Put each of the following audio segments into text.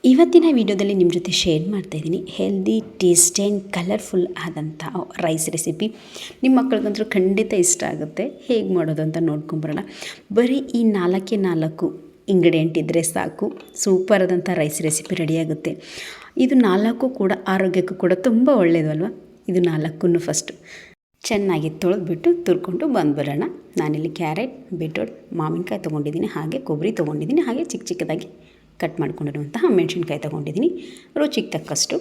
ಇವತ್ತಿನ ವಿಡಿಯೋದಲ್ಲಿ ನಿಮ್ಮ ಜೊತೆ ಶೇರ್ ಮಾಡ್ತಾಯಿದ್ದೀನಿ ಹೆಲ್ದಿ ಟೇಸ್ಟಿ ಆ್ಯಂಡ್ ಕಲರ್ಫುಲ್ ಆದಂಥ ರೈಸ್ ರೆಸಿಪಿ. ನಿಮ್ಮ ಮಕ್ಕಳಿಗಂತೂ ಖಂಡಿತ ಇಷ್ಟ ಆಗುತ್ತೆ. ಹೇಗೆ ಮಾಡೋದು ಅಂತ ನೋಡ್ಕೊಂಬರೋಣ. ಬರೀ ಈ 4 ಇಂಗ್ರೀಡಿಯೆಂಟ್ ಇದ್ದರೆ ಸಾಕು, ಸೂಪರ್ ಆದಂಥ ರೈಸ್ ರೆಸಿಪಿ ರೆಡಿಯಾಗುತ್ತೆ. ಇದು 4 ಕೂಡ ಆರೋಗ್ಯಕ್ಕೂ ಕೂಡ ತುಂಬ ಒಳ್ಳೆಯದು ಅಲ್ವಾ. ಇದು 4 ಫಸ್ಟು ಚೆನ್ನಾಗಿ ತೊಳೆದ್ಬಿಟ್ಟು ತುರ್ಕೊಂಡು ಬಂದುಬರೋಣ. ನಾನಿಲ್ಲಿ ಕ್ಯಾರೆಟ್, ಬೀಟ್ರೋಟ್, ಮಾವಿನಕಾಯಿ ತೊಗೊಂಡಿದ್ದೀನಿ, ಹಾಗೆ ಕೊಬ್ಬರಿ ತೊಗೊಂಡಿದ್ದೀನಿ, ಹಾಗೆ ಚಿಕ್ಕ ಚಿಕ್ಕದಾಗಿ ಕಟ್ ಮಾಡ್ಕೊಂಡಿರುವಂತಹ ಮೆಣಸಿನ್ಕಾಯಿ ತೊಗೊಂಡಿದ್ದೀನಿ, ರುಚಿಗೆ ತಕ್ಕಷ್ಟು.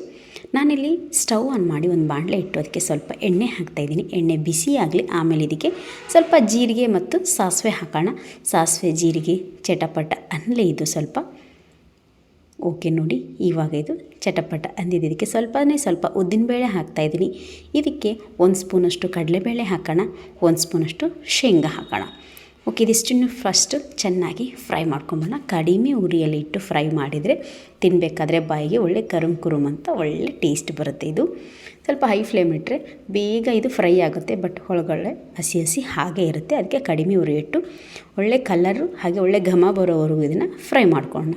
ನಾನಿಲ್ಲಿ ಸ್ಟವ್ ಆನ್ ಮಾಡಿ ಒಂದು ಬಾಣಲೆ ಇಟ್ಟು ಅದಕ್ಕೆ ಸ್ವಲ್ಪ ಎಣ್ಣೆ ಹಾಕ್ತಾಯಿದ್ದೀನಿ. ಎಣ್ಣೆ ಬಿಸಿ ಆಗಲಿ, ಆಮೇಲೆ ಇದಕ್ಕೆ ಸ್ವಲ್ಪ ಜೀರಿಗೆ ಮತ್ತು ಸಾಸಿವೆ ಹಾಕೋಣ. ಸಾಸಿವೆ ಜೀರಿಗೆ ಚಟಪಟ ಅನ್ನಲೇ ಇದು ಸ್ವಲ್ಪ ಓಕೆ ನೋಡಿ. ಇವಾಗ ಇದು ಚಟಪಟ ಅಂದಿದ್ದಕ್ಕೆ ಸ್ವಲ್ಪ ಉದ್ದಿನಬೇಳೆ ಹಾಕ್ತಾಯಿದ್ದೀನಿ. ಇದಕ್ಕೆ 1 ಸ್ಪೂನಷ್ಟು ಕಡಲೆಬೇಳೆ ಹಾಕೋಣ, 1 ಸ್ಪೂನಷ್ಟು ಶೇಂಗಾ ಹಾಕೋಣ. ಓಕೆ, ಇದಿಷ್ಟನ್ನು ಫಸ್ಟು ಚೆನ್ನಾಗಿ ಫ್ರೈ ಮಾಡ್ಕೊಂಬೋಣ. ಕಡಿಮೆ ಉರಿಯಲ್ಲಿ ಇಟ್ಟು ಫ್ರೈ ಮಾಡಿದರೆ ತಿನ್ನಬೇಕಾದ್ರೆ ಬಾಯಿಗೆ ಒಳ್ಳೆ ಕುರುಮ್ ಅಂತ ಒಳ್ಳೆ ಟೇಸ್ಟ್ ಬರುತ್ತೆ. ಇದು ಸ್ವಲ್ಪ ಹೈ ಫ್ಲೇಮ್ ಇಟ್ಟರೆ ಬೇಗ ಇದು ಫ್ರೈ ಆಗುತ್ತೆ, ಬಟ್ ಒಳಗಡೆ ಹಸಿ ಹಾಗೆ ಇರುತ್ತೆ. ಅದಕ್ಕೆ ಕಡಿಮೆ ಉರಿ ಇಟ್ಟು ಒಳ್ಳೆ ಕಲರು ಹಾಗೆ ಒಳ್ಳೆ ಘಮ ಬರೋವರೆಗೂ ಇದನ್ನು ಫ್ರೈ ಮಾಡ್ಕೊಳ್ಳೋಣ.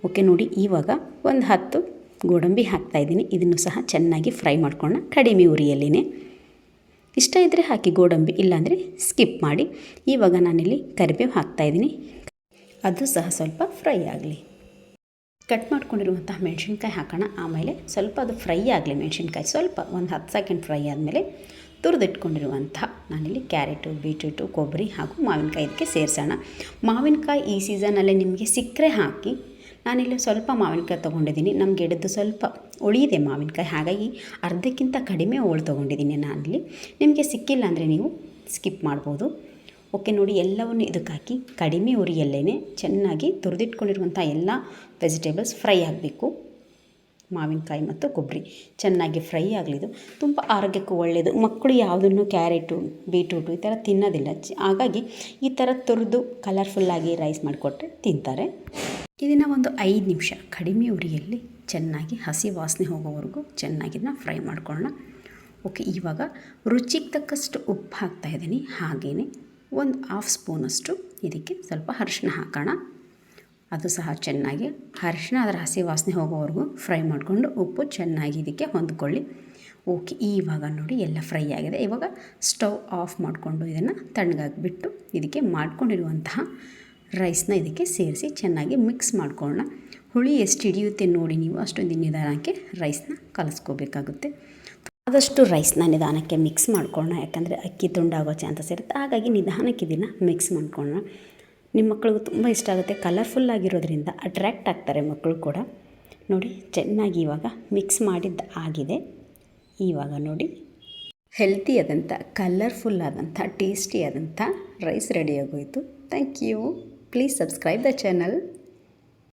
ಓಕೆ ನೋಡಿ, ಇವಾಗ ಒಂದು 10 ಗೋಡಂಬಿ ಹಾಕ್ತಾಯಿದ್ದೀನಿ. ಇದನ್ನು ಸಹ ಚೆನ್ನಾಗಿ ಫ್ರೈ ಮಾಡ್ಕೊಳ್ಳೋಣ ಕಡಿಮೆ ಉರಿಯಲ್ಲಿನೇ. ಇಷ್ಟ ಇದ್ದರೆ ಹಾಕಿ ಗೋಡಂಬಿ, ಇಲ್ಲಾಂದರೆ ಸ್ಕಿಪ್ ಮಾಡಿ. ಇವಾಗ ನಾನಿಲ್ಲಿ ಕರಿಬೇವು ಹಾಕ್ತಾಯಿದ್ದೀನಿ, ಅದು ಸಹ ಸ್ವಲ್ಪ ಫ್ರೈ ಆಗಲಿ. ಕಟ್ ಮಾಡ್ಕೊಂಡಿರುವಂತಹ ಮೆಣಸಿನ್ಕಾಯಿ ಹಾಕೋಣ. ಆಮೇಲೆ ಸ್ವಲ್ಪ ಅದು ಫ್ರೈ ಆಗಲಿ ಮೆಣಸಿನ್ಕಾಯಿ, ಸ್ವಲ್ಪ ಒಂದು 10 ಸೆಕೆಂಡ್ ಫ್ರೈ ಆದಮೇಲೆ ತುರಿದಿಟ್ಕೊಂಡಿರುವಂತಹ ನಾನಿಲ್ಲಿ ಕ್ಯಾರೆಟು, ಬೀಟ್ರೂಟು, ಕೊಬ್ಬರಿ ಹಾಗೂ ಮಾವಿನಕಾಯಿ ಇದಕ್ಕೆ ಸೇರಿಸೋಣ. ಮಾವಿನಕಾಯಿ ಈ ಸೀಸನಲ್ಲೇ ನಿಮಗೆ ಸಿಕ್ಕರೆ ಹಾಕಿ. ನಾನಿಲ್ಲಿ ಸ್ವಲ್ಪ ಮಾವಿನಕಾಯಿ ತೊಗೊಂಡಿದ್ದೀನಿ. ನಮ್ಮ ಗಿಡದ್ದು ಸ್ವಲ್ಪ ಉಳಿಯಿದೆ ಮಾವಿನಕಾಯಿ, ಹಾಗಾಗಿ ಅರ್ಧಕ್ಕಿಂತ ಕಡಿಮೆ ಹೋಳು ತೊಗೊಂಡಿದ್ದೀನಿ ನಾನಿಲ್ಲಿ. ನಿಮಗೆ ಸಿಕ್ಕಿಲ್ಲ ಅಂದರೆ ನೀವು ಸ್ಕಿಪ್ ಮಾಡ್ಬೋದು. ಓಕೆ ನೋಡಿ, ಎಲ್ಲವನ್ನು ಇದಕ್ಕೆ ಹಾಕಿ ಕಡಿಮೆ ಉರಿಯಲ್ಲೇ ಚೆನ್ನಾಗಿ ತುರಿದಿಟ್ಕೊಂಡಿರುವಂಥ ಎಲ್ಲ ವೆಜಿಟೇಬಲ್ಸ್ ಫ್ರೈ ಆಗಬೇಕು. ಮಾವಿನಕಾಯಿ ಮತ್ತು ಕೊಬ್ಬರಿ ಚೆನ್ನಾಗಿ ಫ್ರೈ ಆಗಲಿದ್ದು ತುಂಬ ಆರೋಗ್ಯಕ್ಕೂ ಒಳ್ಳೆಯದು. ಮಕ್ಕಳು ಯಾವುದನ್ನು ಕ್ಯಾರೆಟು, ಬೀಟ್ರೂಟು ಈ ಥರ ತಿನ್ನೋದಿಲ್ಲ, ಹಾಗಾಗಿ ಈ ಥರ ತುರಿದು ಕಲರ್ಫುಲ್ಲಾಗಿ ರೈಸ್ ಮಾಡಿಕೊಟ್ರೆ ತಿಂತಾರೆ. ಇದನ್ನು ಒಂದು 5 ನಿಮಿಷ ಕಡಿಮೆ ಉರಿಯಲ್ಲಿ ಚೆನ್ನಾಗಿ ಹಸಿ ವಾಸನೆ ಹೋಗೋವರೆಗೂ ಚೆನ್ನಾಗಿನ ಫ್ರೈ ಮಾಡ್ಕೊಳ್ಳೋಣ. ಓಕೆ, ಇವಾಗ ರುಚಿಗೆ ತಕ್ಕಷ್ಟು ಉಪ್ಪು ಹಾಕ್ತಾಯಿದ್ದೀನಿ. ಹಾಗೆಯೇ ಒಂದು 1/2 ಸ್ಪೂನಷ್ಟು ಇದಕ್ಕೆ ಸ್ವಲ್ಪ ಅರಿಶಿನ ಹಾಕೋಣ. ಅದು ಸಹ ಚೆನ್ನಾಗಿ ಅರಿಶಿನ ಅದರ ಹಸಿ ವಾಸನೆ ಹೋಗೋವರೆಗೂ ಫ್ರೈ ಮಾಡಿಕೊಂಡು ಉಪ್ಪು ಚೆನ್ನಾಗಿ ಇದಕ್ಕೆ ಹೊಂದ್ಕೊಳ್ಳಿ. ಓಕೆ, ಇವಾಗ ನೋಡಿ ಎಲ್ಲ ಫ್ರೈ ಆಗಿದೆ. ಇವಾಗ ಸ್ಟವ್ ಆಫ್ ಮಾಡಿಕೊಂಡು ಇದನ್ನು ತಣ್ಣಗಾಗಿಬಿಟ್ಟು ಇದಕ್ಕೆ ಮಾಡ್ಕೊಂಡಿರುವಂತಹ ರೈಸ್ನ ಇದಕ್ಕೆ ಸೇರಿಸಿ ಚೆನ್ನಾಗಿ ಮಿಕ್ಸ್ ಮಾಡ್ಕೊಳ್ಳೋಣ. ಹುಳಿ ಎಷ್ಟು ಹಿಡಿಯುತ್ತೆ ನೋಡಿ ನೀವು, ಅಷ್ಟೊಂದು ನಿಧಾನಕ್ಕೆ ರೈಸ್ನ ಕಲಿಸ್ಕೋಬೇಕಾಗುತ್ತೆ. ಆದಷ್ಟು ರೈಸ್ನ ನಿಧಾನಕ್ಕೆ ಮಿಕ್ಸ್ ಮಾಡ್ಕೊಳ್ಳೋಣ, ಯಾಕಂದರೆ ಅಕ್ಕಿ ತುಂಡಾಗೋ ಚಾನ್ಸಸ್ ಇರುತ್ತೆ. ಹಾಗಾಗಿ ನಿಧಾನಕ್ಕೆ ಇದನ್ನು ಮಿಕ್ಸ್ ಮಾಡ್ಕೊಳ್ಳೋಣ. ನಿಮ್ಮ ಮಕ್ಕಳಿಗೂ ತುಂಬ ಇಷ್ಟ ಆಗುತ್ತೆ, ಕಲರ್ಫುಲ್ ಆಗಿರೋದ್ರಿಂದ ಅಟ್ರ್ಯಾಕ್ಟ್ ಆಗ್ತಾರೆ ಮಕ್ಕಳು ಕೂಡ. ನೋಡಿ ಚೆನ್ನಾಗಿ ಇವಾಗ ಮಿಕ್ಸ್ ಮಾಡಿದ್ದು ಆಗಿದೆ. ಇವಾಗ ನೋಡಿ ಹೆಲ್ತಿ ಆದಂಥ ಕಲರ್ಫುಲ್ ಆದಂಥ ಟೇಸ್ಟಿ ಆದಂಥ ರೈಸ್ ರೆಡಿಯಾಗೋಯಿತು. Thank you. Please subscribe the channel.